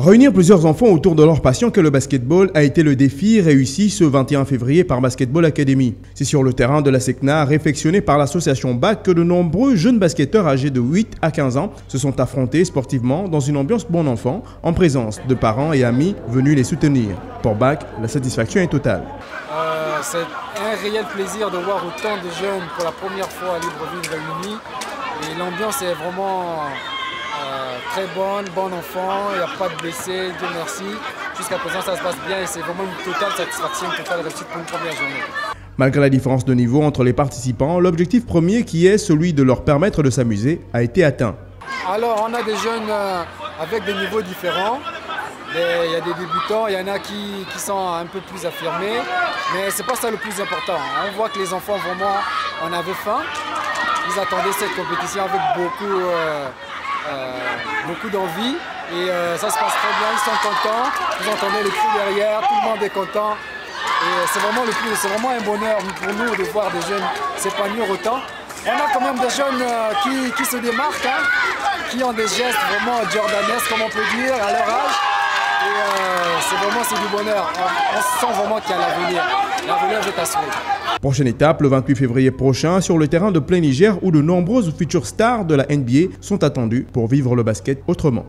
Réunir plusieurs enfants autour de leur passion qu'est le basketball a été le défi réussi ce 21 février par Basketball Academy. C'est sur le terrain de la SECNA, réflexionné par l'association BAC, que de nombreux jeunes basketteurs âgés de 8 à 15 ans se sont affrontés sportivement dans une ambiance bon enfant, en présence de parents et amis venus les soutenir. Pour BAC, la satisfaction est totale. C'est un réel plaisir de voir autant de jeunes pour la première fois à Libreville réunis. Et l'ambiance est vraiment très bonne, bon enfant, il n'y a pas de blessés, Dieu merci. Jusqu'à présent ça se passe bien et c'est vraiment une totale satisfaction, une totale réussite pour une première journée. Malgré la différence de niveau entre les participants, l'objectif premier qui est celui de leur permettre de s'amuser a été atteint. Alors on a des jeunes avec des niveaux différents. Il y a des débutants, il y en a qui sont un peu plus affirmés, mais c'est pas ça le plus important. On voit que les enfants vraiment en avaient faim, ils attendaient cette compétition avec beaucoup d'envie et ça se passe très bien, ils sont contents, vous entendez les cris derrière, tout le monde est content et c'est vraiment un bonheur pour nous de voir des jeunes s'épanouir autant. On a quand même des jeunes qui se démarquent, qui ont des gestes vraiment jordanesques, comme on peut dire, à leur âge. Et c'est du bonheur, on sent vraiment qu'il y a l'avenir, la relève est assurée. Prochaine étape, le 28 février prochain, sur le terrain de Plein Niger où de nombreuses futures stars de la NBA sont attendues pour vivre le basket autrement.